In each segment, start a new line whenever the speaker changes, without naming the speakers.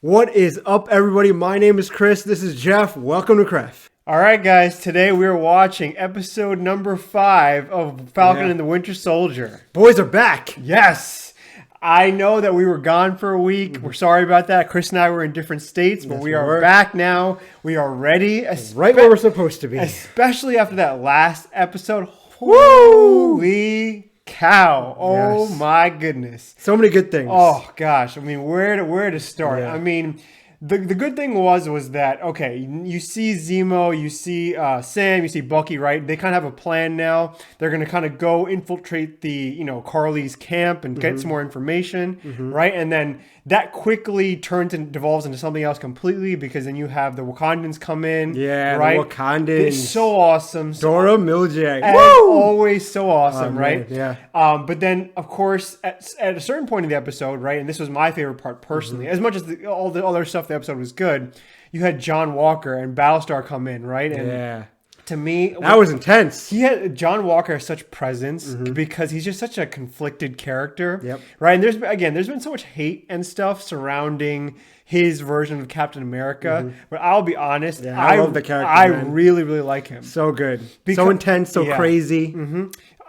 What is up, everybody? My name is Chris. This is Jeff. Welcome to Cref.
All right, guys. Today we're watching episode number 5 of Falcon and the Winter Soldier.
Boys are back.
Yes. I know that we were gone for a week. We're sorry about that. Chris and I were in different states, but we are back now. We are ready.
Right where we're supposed to be.
Especially after that last episode. Holy cow. Oh, my goodness.
So many good things.
Oh, gosh. I mean, where to start?
Yeah.
I mean, the good thing was that, okay, you see Zemo, you see Sam, you see Bucky, right? They kind of have a plan now. They're going to kind of go infiltrate the, Carly's camp and get some more information, right? And then that quickly turns and devolves into something else completely because then you have the Wakandans come in.
Yeah,
right?
the Wakandans.
They're so awesome.
Dora Milaje.
As always, so awesome, right?
Yeah.
But then, of course, at a certain point in the episode, right, and this was my favorite part personally, as much as all the other stuff the episode was good, you had John Walker and Battlestar come in, right? And to me,
that was intense.
John Walker has such presence because he's just such a conflicted character,
Yep.
right? And there's been so much hate and stuff surrounding his version of Captain America, but I'll be honest,
I love the character.
I really, really like him.
So good, so intense, so crazy.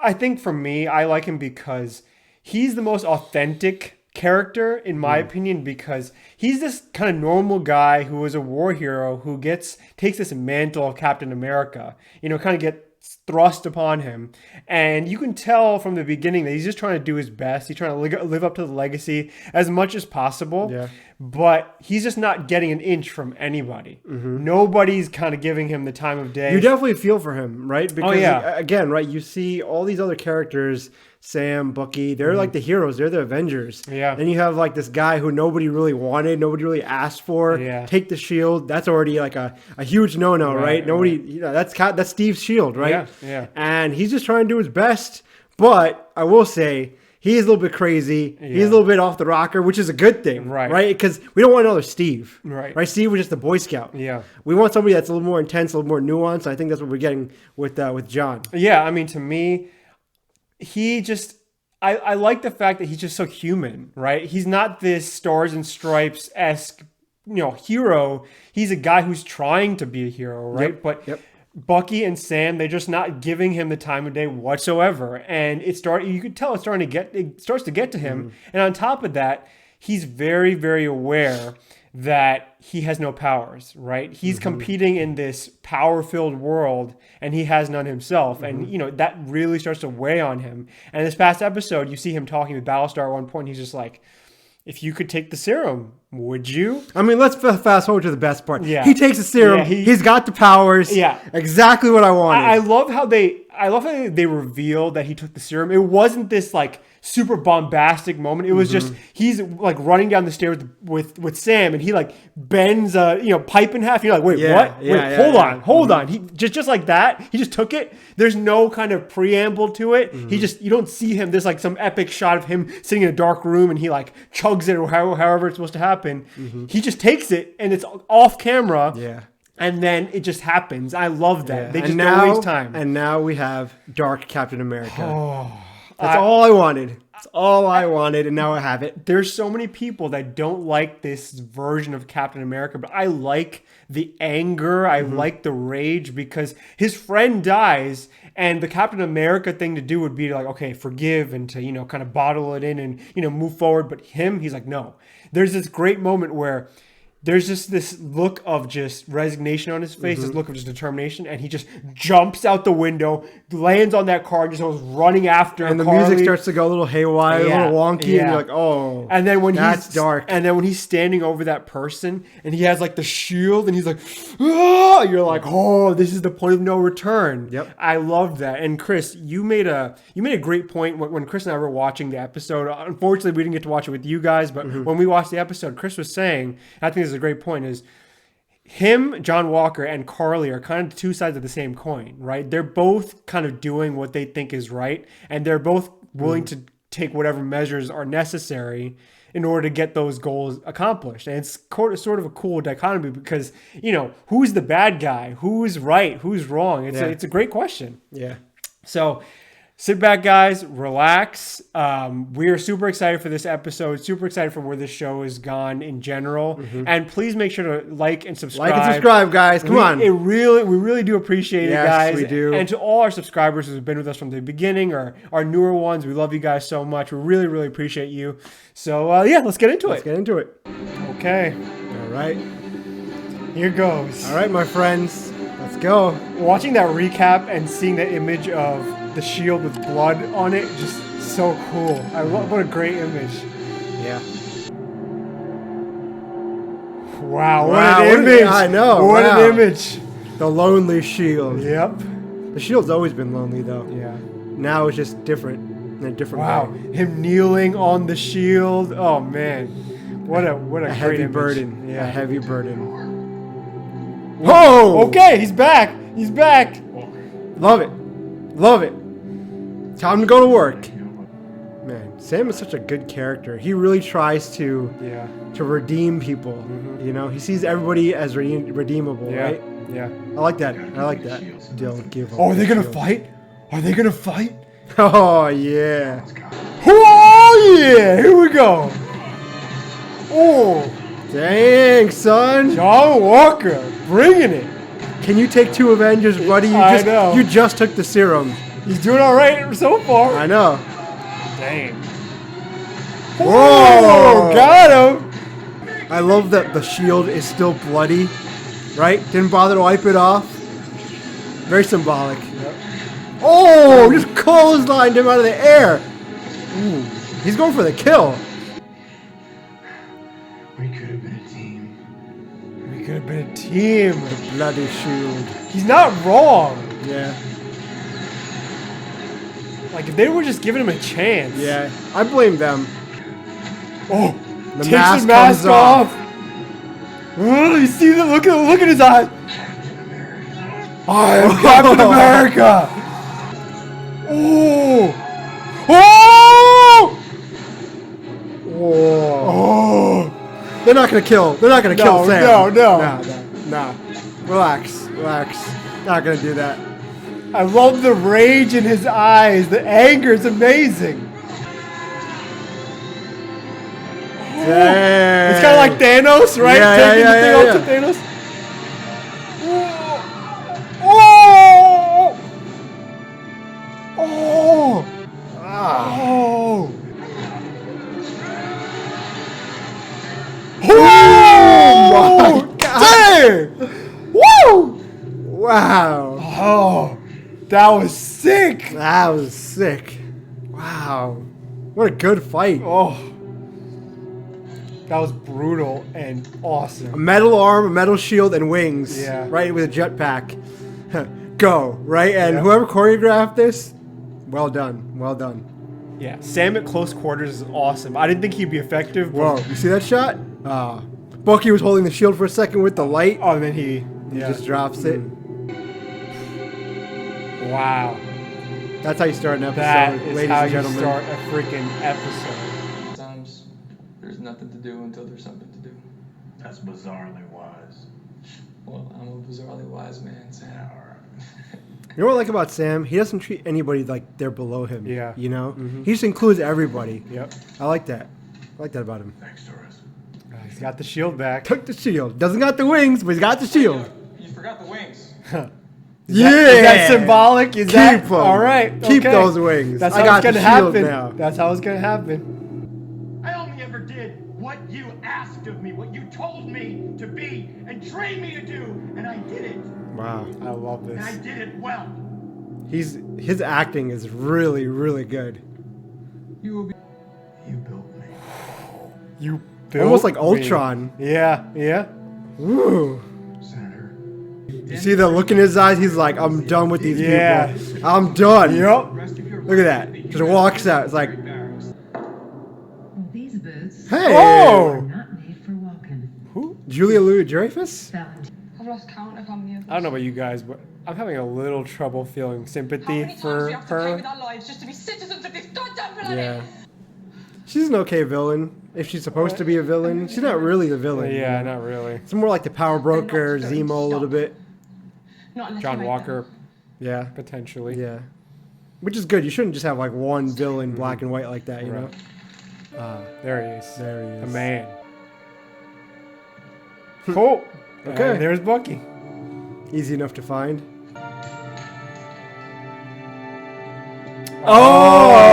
I think for me, I like him because he's the most authentic character in my opinion, because he's this kind of normal guy who is a war hero who takes this mantle of Captain America, kind of gets thrust upon him, and you can tell from the beginning that he's just trying to do his best. He's trying to live up to the legacy as much as possible, but he's just not getting an inch from anybody. Nobody's kind of giving him the time of day.
You definitely feel for him, right? Because again, right, you see all these other characters, Sam, Bucky, they're like the heroes. They're the Avengers. Yeah. Then you have like this guy who nobody really wanted, nobody really asked for. Yeah. Take the shield. That's already like a huge no-no, right? Nobody, that's Steve's shield, right?
Yeah. Yeah.
And he's just trying to do his best. But I will say, he's a little bit crazy. Yeah. He's a little bit off the rocker, which is a good thing, right? Because we don't want another Steve, right? Steve was just a Boy Scout. Yeah, we want somebody that's a little more intense, a little more nuanced. I think that's what we're getting with John.
Yeah, I mean, to me, I like the fact that he's just so human, right? He's not this Stars and Stripes-esque, hero. He's a guy who's trying to be a hero, right? But Bucky and Sam, they're just not giving him the time of day whatsoever. And you could tell it starts to get to him. And on top of that, he's very, very aware that he has no powers, right? He's competing in this power-filled world, and he has none himself. And, that really starts to weigh on him. And this past episode, you see him talking with Battlestar at one point, and he's just like, if you could take the serum, would you?
I mean, let's fast forward to the best part.
Yeah.
He takes the serum. Yeah, he's got the powers.
Yeah.
Exactly what I wanted.
I love how they revealed that he took the serum. It wasn't this like super bombastic moment. It was just he's like running down the stairs with Sam, and he like bends a pipe in half. And you're like, wait, what? Wait, hold on. He just like that. He just took it. There's no kind of preamble to it. You don't see him. There's like some epic shot of him sitting in a dark room, and he like chugs it or however it's supposed to happen. He just takes it, and it's off camera. Yeah. And then it just happens. I love that. They just don't waste time.
And now we have Dark Captain America. That's all I wanted. That's all I wanted, and now I have it.
There's so many people that don't like this version of Captain America, but I like the anger. I like the rage because his friend dies, and the Captain America thing to do would be like, okay, forgive and to, kind of bottle it in and, move forward. But he's like, no. There's this great moment where there's just this look of just resignation on his face, this look of just determination, and he just jumps out the window, lands on that car, and just goes running after.
And the music starts to go a little haywire, a little wonky, and you're like, oh,
and then when
that's dark.
And then when he's standing over that person, and he has like the shield, and he's like, ah, you're like, oh, this is the point of no return.
Yep,
I love that. And Chris, you made a great point when Chris and I were watching the episode. Unfortunately, we didn't get to watch it with you guys, but when we watched the episode, Chris was saying, I think this is a great point, is him, John Walker, and Carly are kind of two sides of the same coin, right? They're both kind of doing what they think is right, and they're both willing to take whatever measures are necessary in order to get those goals accomplished. And it's sort of a cool dichotomy because, who's the bad guy? Who's right? Who's wrong? It's a great question.
Yeah.
So sit back, guys, relax. We are super excited for this episode, super excited for where this show has gone in general. And please make sure to like and subscribe.
Like and subscribe, guys. Come on.
We really do appreciate it, guys.
We do.
And to all our subscribers who've been with us from the beginning, or our newer ones, we love you guys so much. We really appreciate you. So, let's get into it.
Let's get into it.
Okay.
All right.
Here goes.
All right, my friends. Let's go.
Watching that recap and seeing the image of the shield with blood on it, just so cool. What a great image.
Yeah.
Wow, what an image.
I know.
What an image.
The lonely shield.
Yep.
The shield's always been lonely, though.
Yeah.
Now it's just different. In a different way.
Him kneeling on the shield. Oh, man. What a great
heavy
image.
burden.
Yeah.
A heavy burden. Whoa!
Okay, he's back. He's back.
Love it. Love it. Time to go to work. Man, Sam is such a good character. He really tries to redeem people. You know, he sees everybody as redeemable, right?
Yeah.
I like that. I like that. Don't give up.
Oh, are they gonna fight? Are they gonna fight?
Oh yeah.
Oh yeah! Here we go. Oh,
dang, son.
John Walker, bringing it.
Can you take 2 Avengers, buddy? You just took the serum.
He's doing all right so far.
I know.
Dang.
Whoa!
Got him.
I love that the shield is still bloody, right? Didn't bother to wipe it off. Very symbolic.
Yep.
Oh, just clotheslined him out of the air. Ooh, he's going for the kill.
We could have been a team.
We could have been a team.
The bloody shield.
He's not wrong.
Yeah.
Like, if they were just giving him a chance.
Yeah, I blame them.
Oh,
the
takes the mask off. Oh, you see the look at his eyes. I am Captain America. Oh. Oh.
Oh. They're not gonna kill. They're not gonna kill Sam. No. Relax. Not gonna do that.
I love the rage in his eyes. The anger is amazing.
Dang.
It's kind of like Thanos, right? Taking the thing off to Thanos. Oh! Oh! Oh!
Oh my God!
Dang! Woo!
Wow!
Oh, that was sick!
That was sick. Wow! What a good fight!
Oh, that was brutal and awesome.
A metal arm, a metal shield, and wings.
Yeah.
Right, with a jetpack. Go, right? And whoever choreographed this, well done. Well done.
Yeah, Sam at close quarters is awesome. I didn't think he'd be effective.
Whoa, you see that shot? Bucky was holding the shield for a second with the light.
Oh, and then he
just drops it.
Wow.
That's how you start an episode,
That is
ladies
how
and gentlemen.
you start a freaking episode.
Sometimes there's nothing to do until there's something to do.
That's bizarrely wise.
Well, I'm a bizarrely wise man, Sam.
Yeah, all right.
You know what I like about Sam? He doesn't treat anybody like they're below him.
Yeah.
You know? He just includes everybody.
Yep.
I like that. I like that about him.
Thanks, Taurus.
He's got the shield back.
Took the shield. Doesn't got the wings, but he's got the shield.
You forgot the wings.
Is that symbolic? Is that all right?
Keep
okay.
those wings.
That's
I
how
got
it's
the
gonna
shield
happen.
now.
That's how it's gonna happen.
I only ever did what you asked of me, what you told me to be and trained me to do, and I did it.
Wow.
I love
And I
this.
did it well.
His acting is really, really good.
You
built me.
You built
Almost like
me.
Ultron.
Yeah.
Woo.
Senator.
You see the look in his eyes? He's like, I'm done with these people. I'm done.
Yep.
Look at that. Just walks out. It's like,
These boots
hey.
Oh.
are not made for walking.
Who?
Julia Louis-Dreyfus?
I've lost count of how many of
I don't know about you guys, but I'm having a little trouble feeling
how
sympathy
many times
for
we have to pay with
her.
our lives just to be citizens of this goddamn planet.
Yeah. She's an okay villain. If she's supposed to be a villain, she's not really the villain.
Yeah, not really.
It's more like the power broker, Zemo a little bit.
Not unless
John
you make
Walker,
Yeah.
potentially.
Yeah. Which is good. You shouldn't just have like one villain, black and white like that, you know?
There he is.
There he is.
The man. Cool.
Okay.
And there's Bucky.
Easy enough to find.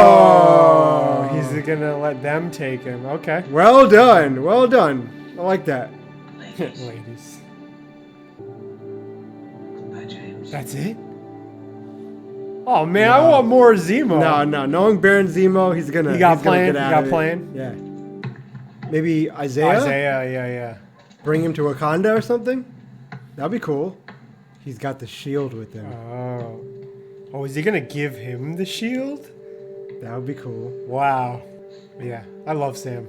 Oh! He's gonna let them take him. Okay.
Well done. Well done. I like that.
Ladies.
Goodbye, James.
That's it? Oh man, I want more Zemo.
No. Knowing Baron Zemo, he's gonna.
He got
he's gonna
planned.
get
He
out
got
of it.
planned.
Yeah. Maybe Isaiah.
Yeah.
Bring him to Wakanda or something. That'd be cool. He's got the shield with him.
Oh, is he gonna give him the shield?
That would be cool.
Wow. Yeah, I love Sam.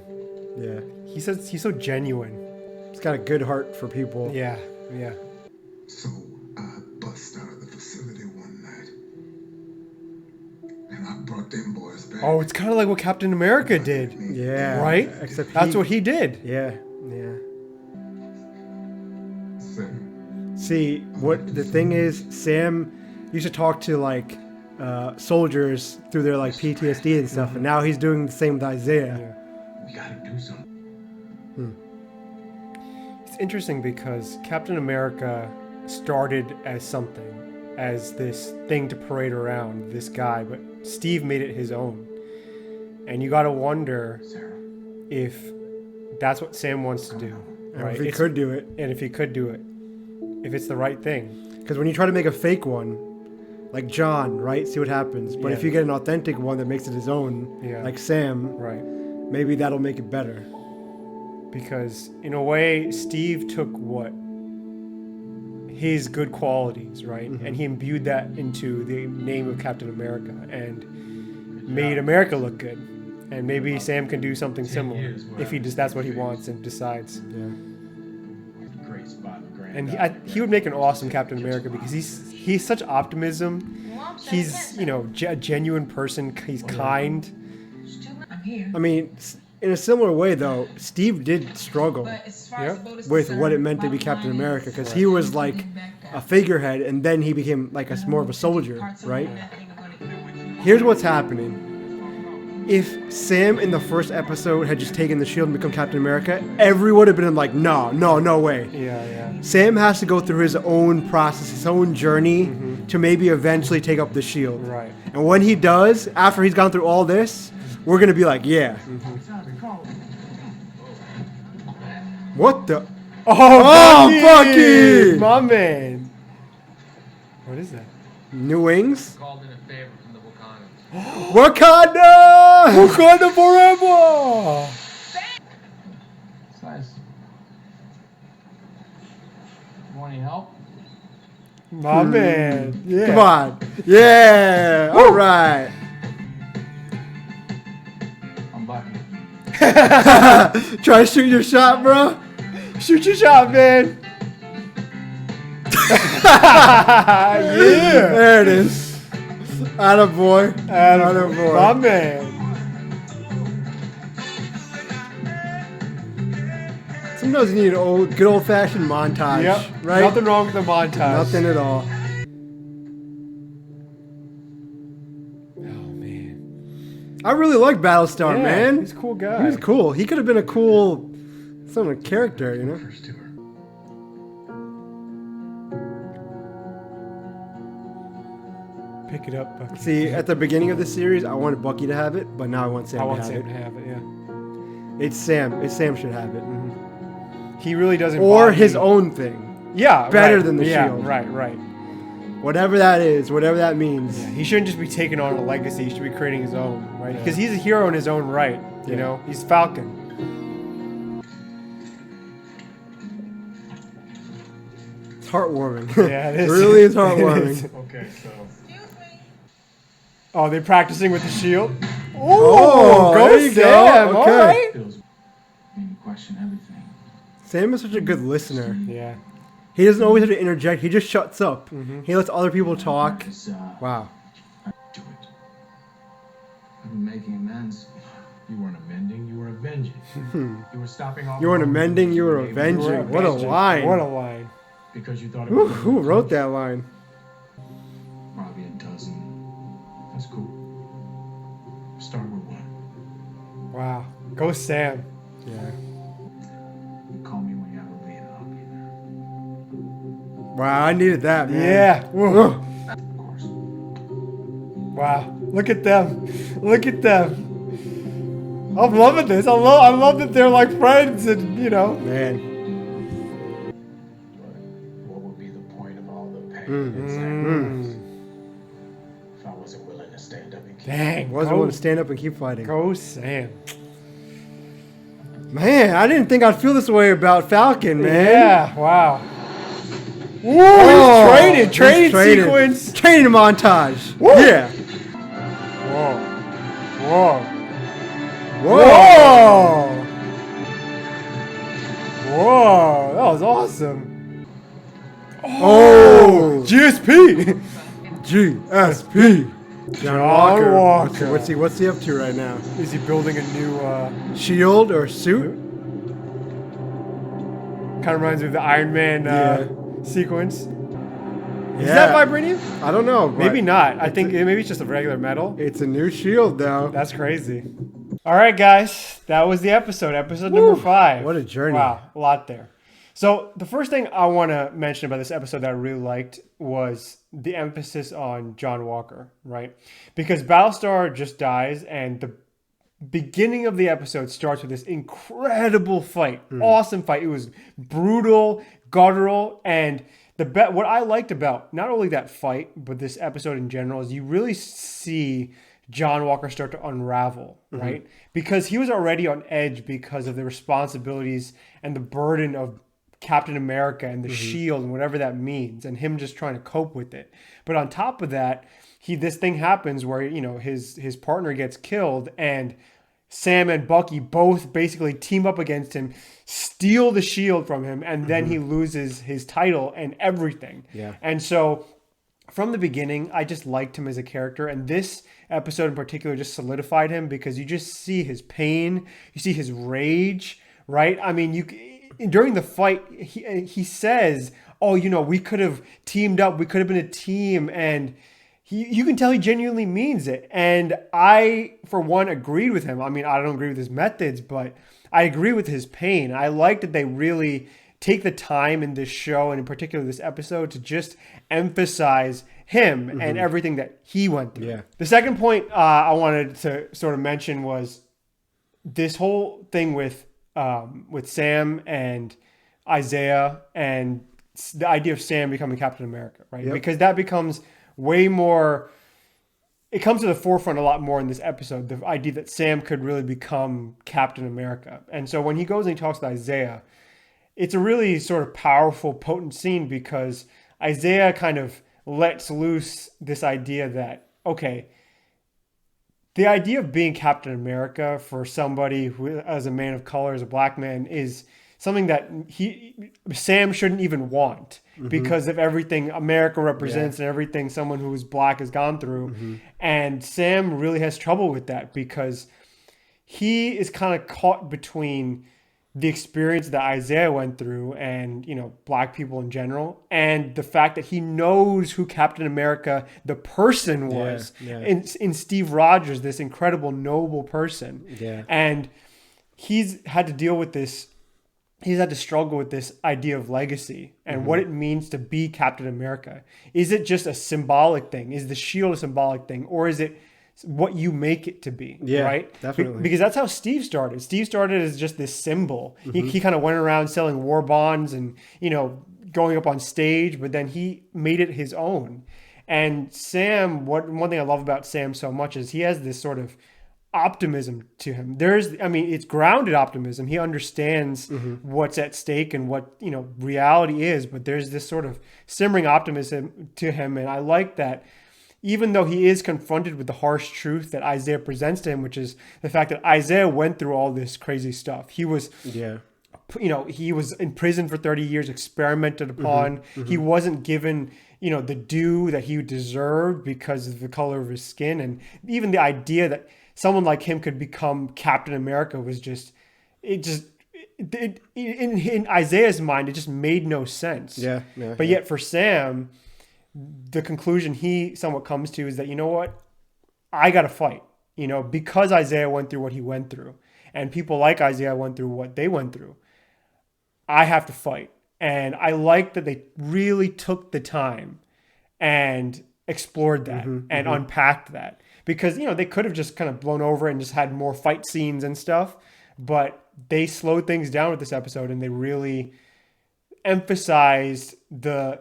Yeah.
He's so genuine.
He's got a good heart for people.
Yeah.
So I bust out of the facility one night, and I brought them boys back.
Oh, it's kind of like what Captain America did,
Yeah.
right?
Except
That's what he did.
Yeah.
Sam,
See, what the thing is, Sam used to talk to like soldiers through their like PTSD and stuff, and now he's doing the same with Isaiah.
We gotta do something.
It's interesting because Captain America started as something, as this thing to parade around, this guy, but Steve made it his own. And you gotta wonder
Sarah.
if that's what Sam wants to do.
And
Right?
if he could do it.
And if he could do it. If it's the right thing.
Because when you try to make a fake one, like John, right? See what happens. But
Yeah.
if you get an authentic one that makes it his own,
Yeah.
like Sam,
Right.
maybe that'll make it better.
Because in a way, Steve took what his good qualities, right, and he imbued that into the name of Captain America and made America look good. And maybe Sam can do something similar if he just that's what he wants and decides.
Yeah.
Great spot, grand.
And he would make an awesome Captain America because he's such optimism. He's a genuine person. He's kind.
I'm here.
I mean, in a similar way, though, Steve did struggle
But as far as the boat is
with what it
concerned,
meant to be
bottom
Captain
line
America,
is
because he was
you
like
can back
a
up.
figurehead, and then he became like more of a soldier,
Parts of
right?
that thing are gonna-
Here's what's happening. If Sam in the first episode had just taken the shield and become Captain America, everyone would have been like, no way.
Yeah.
Sam has to go through his own process, his own journey to maybe eventually take up the shield.
Right.
And when he does, after he's gone through all this, we're going to be like, yeah. What the?
Oh,
Bucky!
My man! What is that?
New wings?
Called in a favor from the Wakandans.
Wakanda!
Wakanda forever!
Size. Want any help?
My man. Yeah.
Come on. Yeah. All right.
I'm Bucky.
Try to shoot your shot, bro.
Shoot your shot, man. Yeah.
There it is. Attaboy.
My
Attaboy.
man.
Sometimes you need a good old-fashioned montage,
Yep.
right?
Nothing wrong with the montage.
Nothing at all.
Oh man.
I really like Battlestar,
Yeah,
man.
he's a cool guy.
He was cool. He could have been a cool character, you know?
First to her.
Pick it up, Bucky.
See, at the beginning of the series, I wanted Bucky to have it, but now I want Sam
I
to
want
have
Sam
it.
to have it. Yeah.
It's Sam. It's Sam should have it.
He really doesn't.
Or his own thing.
Yeah.
better
right.
than the
yeah,
shield.
Right.
Whatever that is, whatever that means.
Yeah, he shouldn't just be taking on a legacy. He should be creating his own, right? Because he's a hero in his own right. You
Yeah.
know, he's Falcon.
It's heartwarming.
Yeah, it is.
It really is
It
heartwarming.
is.
Okay, so
Oh, they're practicing with the shield.
Oh,
go
there you go.
Sam! All
Okay.
right.
feels made me question everything.
Sam is such a good listener.
Yeah.
He doesn't always have to interject. He just shuts up.
Mm-hmm.
He lets other people talk.
Is,
Wow.
do it. I've been making amends. You weren't amending, you were avenging. You were stopping all
You weren't
the wrong
amending,
things
you were
gave me
avenging. What a line.
What a line.
Because you thought it
Who,
was
who wrote that line?
Probably a dozen. That's cool. start with one.
Wow. Go Sam.
Yeah.
Call me when you have a lead. I'll be there.
Wow, I needed that, man.
Yeah. Whoa.
Of course.
Wow. Look at them. Look at them. I'm loving this. I love that they're like friends and, you know.
Man.
What would be the point of all the pain and sacrifice if I wasn't willing to stand up and keep
Dang.
Wasn't willing to stand up and keep fighting.
Go Sam.
Man, I didn't think I'd feel this way about Falcon, man.
Yeah. Wow. Whoa. He's training sequence.
Training montage.
Woo.
Yeah.
Whoa. Whoa.
Whoa.
Whoa. That was awesome.
Oh.
GSP.
GSP. John
Walker.
Walker. What's he up to right now?
Is he building a new
Shield or suit?
kind of reminds me of the Iron Man sequence. Is
Yeah.
that vibranium?
I don't know. but
Maybe not. I think maybe it's just a regular metal.
It's a new shield, though.
That's crazy. All right, guys. That was the episode. Episode number 5.
What a journey.
Wow. A lot there. So the first thing I want to mention about this episode that I really liked was the emphasis on John Walker, right? Because Battlestar just dies, and the beginning of the episode starts with this incredible fight. Awesome fight. It was brutal, guttural, and what I liked about not only that fight, but this episode in general is you really see John Walker start to unravel, right? Because he was already on edge because of the responsibilities and the burden of Captain America and the shield and whatever that means, and him just trying to cope with it. But on top of that, this thing happens where, you know, his partner gets killed, and Sam and Bucky both basically team up against him, steal the shield from him, and then he loses his title and everything.
Yeah.
And so from the beginning, I just liked him as a character, and this episode in particular just solidified him because you just see his pain, you see his rage, right? I mean, during the fight, he says, "Oh, you know, we could have teamed up. We could have been a team." And you can tell he genuinely means it. And I, for one, agreed with him. I mean, I don't agree with his methods, but I agree with his pain. I like that they really take the time in this show, and in particular this episode, to just emphasize him and everything that he went through.
Yeah.
The second point I wanted to sort of mention was this whole thing with Sam and Isaiah, and the idea of Sam becoming Captain America, right?
Yep.
Because that becomes way more, it comes to the forefront a lot more in this episode, the idea that Sam could really become Captain America. And so when he goes and he talks to Isaiah, it's a really sort of powerful, potent scene because Isaiah kind of lets loose this idea that, okay, the idea of being Captain America for somebody who, as a man of color, as a black man, is something that Sam shouldn't even want because of everything America represents and everything someone who is black has gone through. And Sam really has trouble with that because he is kind of caught between the experience that Isaiah went through and, you know, black people in general, and the fact that he knows who Captain America, the person, was in Steve Rogers, this incredible, noble person.
Yeah.
And he's had to deal with this. He's had to struggle with this idea of legacy and what it means to be Captain America. Is it just a symbolic thing? Is the shield a symbolic thing? Or is it what you make it to be?
Yeah,
right?
definitely.
Because that's how Steve started. Steve started as just this symbol. He kind of went around selling war bonds and, you know, going up on stage, but then he made it his own. And Sam, one thing I love about Sam so much is he has this sort of optimism to him. It's grounded optimism. He understands what's at stake and what, you know, reality is, but there's this sort of simmering optimism to him. And I like that even though he is confronted with the harsh truth that Isaiah presents to him, which is the fact that Isaiah went through all this crazy stuff. He was, he was in prison for 30 years, experimented upon. He wasn't given, you know, the due that he deserved because of the color of his skin. And even the idea that someone like him could become Captain America was just, in Isaiah's mind, it just made no sense. But yet for Sam, the conclusion he somewhat comes to is that, you know what, I got to fight. because Isaiah went through what he went through, and people like Isaiah went through what they went through, I have to fight. And I like that they really took the time and explored that and unpacked that. Because, they could have just kind of blown over it and just had more fight scenes and stuff. But they slowed things down with this episode, and they really emphasized the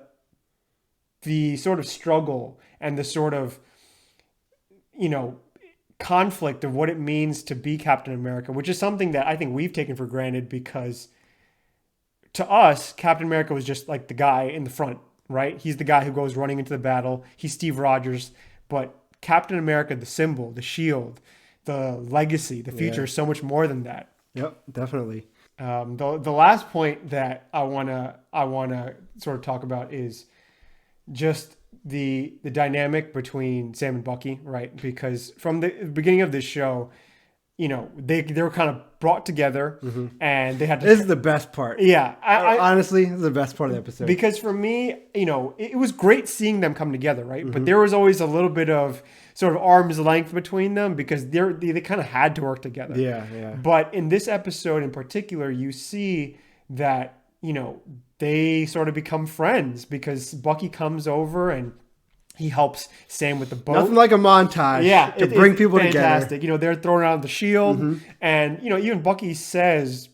sort of struggle and the sort of, conflict of what it means to be Captain America, which is something that I think we've taken for granted because to us, Captain America was just like the guy in the front, right? He's the guy who goes running into the battle. He's Steve Rogers. But Captain America, the symbol, the shield, the legacy, the future is so much more than that.
Yep, definitely.
The last point that I wanna sort of talk about is just the dynamic between Sam and Bucky, right? Because from the beginning of this show, they were kind of brought together and they had to...
This is the best part.
Yeah.
Honestly, this is the best part of the episode.
Because for me, it was great seeing them come together, right? But there was always a little bit of sort of arm's length between them because they kind of had to work together.
Yeah.
But in this episode in particular, you see that, they sort of become friends because Bucky comes over and he helps Sam with the boat.
Nothing like a montage to bring people
fantastic.
together.
They're throwing out the shield. And, even Bucky says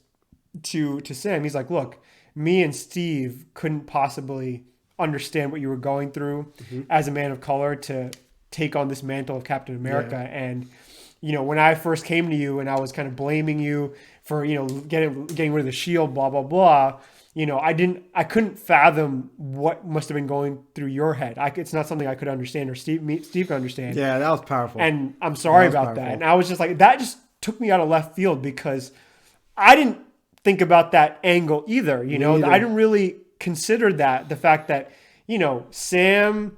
to Sam, he's like, look, me and Steve couldn't possibly understand what you were going through as a man of color to take on this mantle of Captain America. Yeah. And, when I first came to you and I was kind of blaming you for, getting rid of the shield, blah, blah, blah. I couldn't fathom what must have been going through your head. It's not something I could understand or Steve could understand.
Yeah, that was powerful.
And I'm sorry about that. And I was just like, that just took me out of left field because I didn't think about that angle either. I didn't really consider the fact that, Sam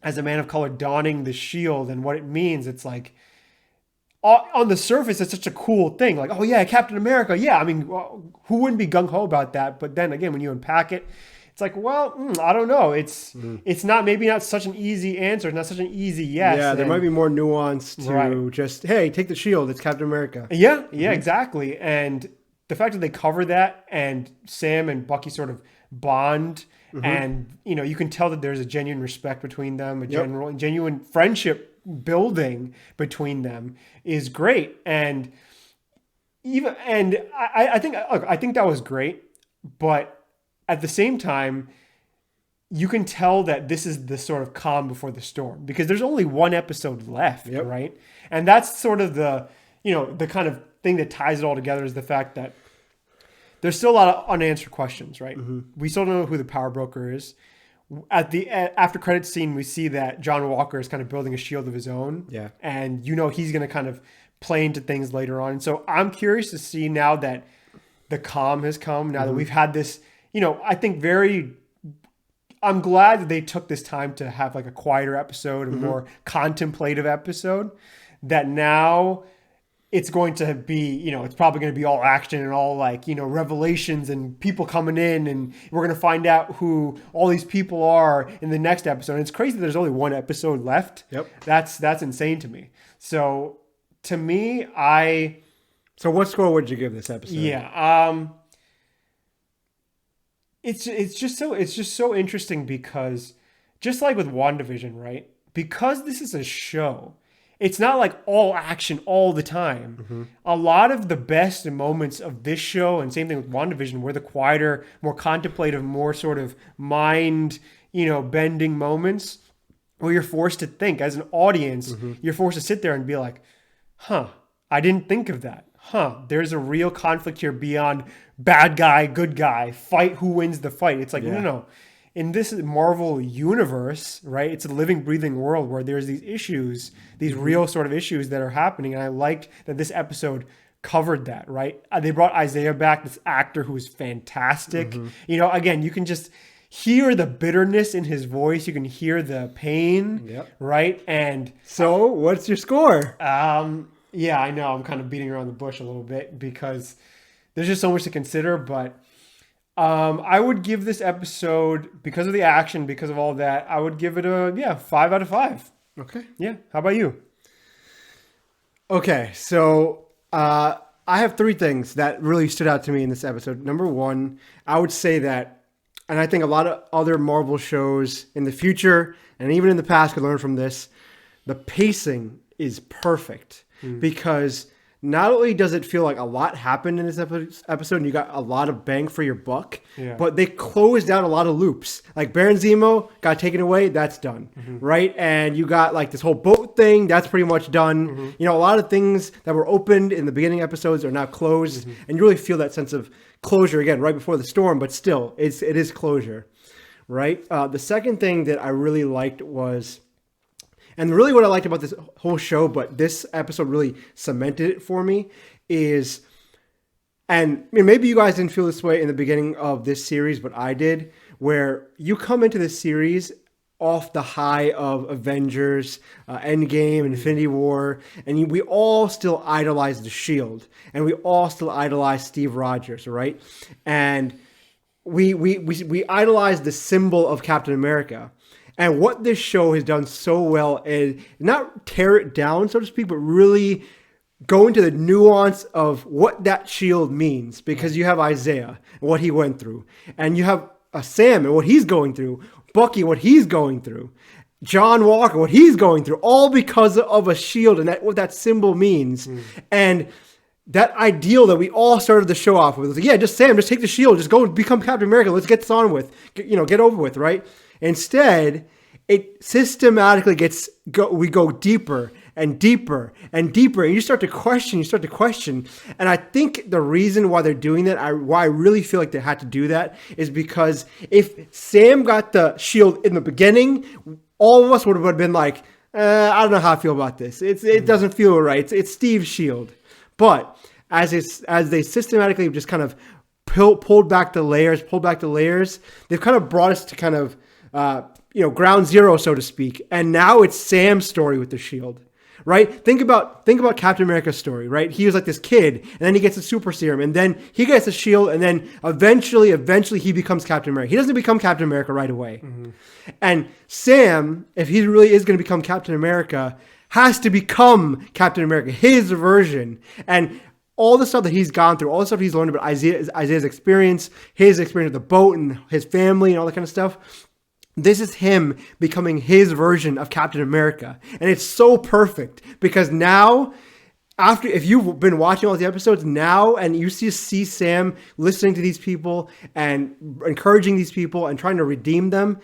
as a man of color donning the shield and what it means. It's like, on the surface, it's such a cool thing. Like, oh yeah, Captain America. Yeah, I mean, who wouldn't be gung-ho about that? But then again, when you unpack it, it's like, well, I don't know. It's not such an easy answer. It's not such an easy yes.
Yeah, there might be more nuance to just, hey, take the shield. It's Captain America.
Yeah, exactly. And the fact that they cover that and Sam and Bucky sort of bond and, you can tell that there's a genuine respect between them, a genuine friendship building between them is great. And I think that was great, but at the same time, you can tell that this is the sort of calm before the storm because there's only one episode left, right? And that's sort of the kind of thing that ties it all together is the fact that there's still a lot of unanswered questions, right? We still don't know who the power broker is. At the after credits scene, we see that John Walker is kind of building a shield of his own. Yeah. And he's going to kind of play into things later on. And so I'm curious to see now that the calm has come, now that we've had this, I think I'm glad that they took this time to have like a quieter episode, a more contemplative episode, that now it's going to be, it's probably going to be all action and all like, revelations and people coming in and we're going to find out who all these people are in the next episode. And it's crazy that there's only one episode left. Yep. That's insane to me. So to me,
So what score would you give this episode?
Yeah. It's just so interesting because just like with WandaVision, right? Because this is a show, it's not like all action all the time. A lot of the best moments of this show, and same thing with WandaVision, were the quieter, more contemplative, more sort of mind, bending moments where you're forced to think as an audience. You're forced to sit there and be like, I didn't think of that. There's a real conflict here beyond bad guy, good guy, fight, who wins the fight. It's like, no. In this Marvel universe, right, it's a living, breathing world where there's these issues, these real sort of issues that are happening. And I liked that this episode covered that, right? They brought Isaiah back, this actor who is fantastic. Again, you can just hear the bitterness in his voice. You can hear the pain, right? And
so what's your score?
Yeah, I know. I'm kind of beating around the bush a little bit because there's just so much to consider, but I would give this episode, because of the action, because of all that, I would give it a 5 out of 5.
Okay.
Yeah. How about you?
Okay, so I have three things that really stood out to me in this episode. Number one, I would say that, and I think a lot of other Marvel shows in the future and even in the past could learn from this, the pacing is perfect because not only does it feel like a lot happened in this episode and you got a lot of bang for your buck, but they closed out a lot of loops. Like Baron Zemo got taken away, that's done, right? And you got like this whole boat thing, that's pretty much done. You know, a lot of things that were opened in the beginning episodes are now closed, and you really feel that sense of closure again right before the storm, but still, it is closure, right? The second thing that I really liked was, and really what I liked about this whole show, but this episode really cemented it for me, is, and maybe you guys didn't feel this way in the beginning of this series, but I did, where you come into this series off the high of Avengers, Endgame, Infinity War, and we all still idolize the Shield, and we all still idolize Steve Rogers, right? And we idolize the symbol of Captain America. And what this show has done so well is not tear it down, so to speak, but really go into the nuance of what that shield means. Because you have Isaiah and what he went through. And you have Sam and what he's going through. Bucky, what he's going through. John Walker, what he's going through. All because of a shield and what that symbol means. And that ideal that we all started the show off with. Was like, yeah, just Sam, just take the shield. Just go become Captain America. Let's get this on with. Get over with, right? Instead, it systematically we go deeper and deeper and deeper, and you start to question. And I think the reason why they're doing that, why I really feel like they had to do that, is because if Sam got the shield in the beginning, all of us would have been like, I don't know how I feel about this. It doesn't feel right. It's Steve's shield. But as they systematically just kind of pulled back the layers, they've kind of brought us to kind of ground zero, so to speak. And now it's Sam's story with the shield, right? Think about Captain America's story, right? He was like this kid, and then he gets a super serum, and then he gets a shield, and then eventually he becomes Captain America. He doesn't become Captain America right away. And Sam, if he really is going to become Captain America, has to become Captain America, his version. And all the stuff that he's gone through, all the stuff he's learned about Isaiah's experience, his experience with the boat and his family and all that kind of stuff, this is him becoming his version of Captain America. And it's so perfect because now, if you've been watching all the episodes now and you see Sam listening to these people and encouraging these people and trying to redeem them,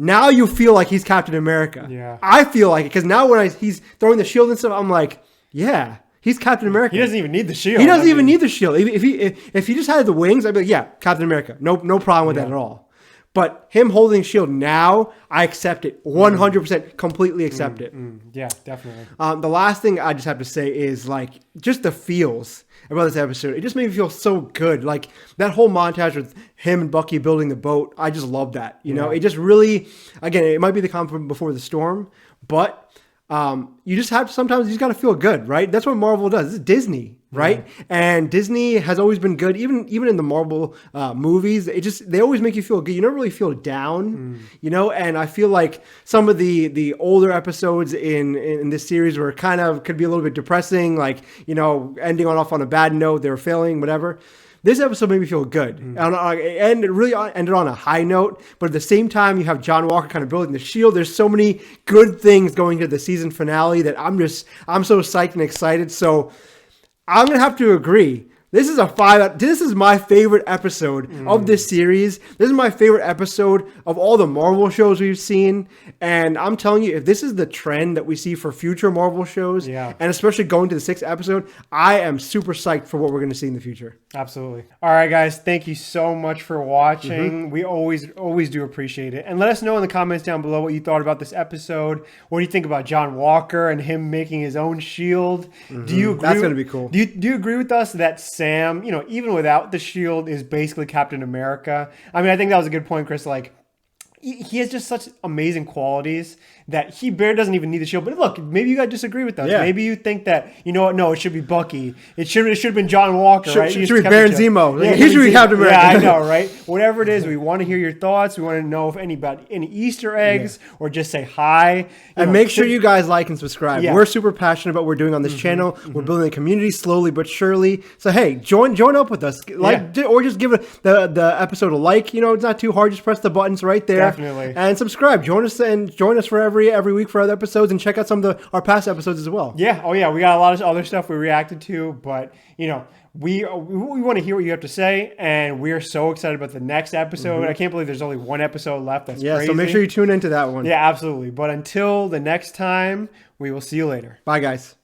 now you feel like he's Captain America.
Yeah.
I feel like it because now when he's throwing the shield and stuff, I'm like, yeah, he's Captain America.
He doesn't even need the shield.
He doesn't even need the shield. If he just had the wings, I'd be like, yeah, Captain America. No problem with that at all. But him holding shield now, I accept it 100%. Completely accept it.
Yeah, definitely.
The last thing I just have to say is like just the feels about this episode. It just made me feel so good. Like that whole montage with him and Bucky building the boat. I just love that. You know, it just really, again, it might be the calm from before the storm, but you just have to, sometimes you just got to feel good, right? That's what Marvel does. It's Disney, right? Yeah. And Disney has always been good. Even in the Marvel movies, they always make you feel good. You don't really feel down, you know? And I feel like some of the older episodes in this series were could be a little bit depressing, like, you know, ending off on a bad note, they were failing, whatever. This episode made me feel good. And it really ended on a high note. But at the same time, you have John Walker kind of building the shield. There's so many good things going to the season finale that I'm so psyched and excited. So I'm going to have to agree. This is a 5. This is my favorite episode of this series. This is my favorite episode of all the Marvel shows we've seen. And I'm telling you, if this is the trend that we see for future Marvel shows, and especially going to the 6th episode, I am super psyched for what we're going to see in the future.
Absolutely. All right, guys. Thank you so much for watching. We always do appreciate it. And let us know in the comments down below what you thought about this episode. What do you think about John Walker and him making his own shield? Do you agree?
That's going to be cool.
Do you agree with us that Sam, you know, even without the shield, is basically Captain America? I mean, I think that was a good point, Chris. Like, he has just such amazing qualities that he barely doesn't even need the shield. But look, maybe you guys disagree with us. Yeah. Maybe you think that, you know what, no, it should be Bucky. It should have been John Walker, right?
Should be Baron Zemo. Yeah, he should be Captain America.
Yeah, I know, right? Whatever it is, we want to hear your thoughts. We want to know if any Easter eggs or just say hi.
And make sure you guys like and subscribe. Yeah. We're super passionate about what we're doing on this channel. We're building a community slowly but surely. So, hey, join up with us. Or just give the episode a like. You know, it's not too hard. Just press the buttons right there.
Definitely.
And subscribe. Join us for every week for other episodes, and check out some of our past episodes as well.
Yeah. Oh yeah. We got a lot of other stuff we reacted to, but we want to hear what you have to say, and we're so excited about the next episode. I can't believe there's only one episode left. That's crazy.
So make sure you tune into that one.
Yeah, absolutely. But until the next time, we will see you later.
Bye, guys.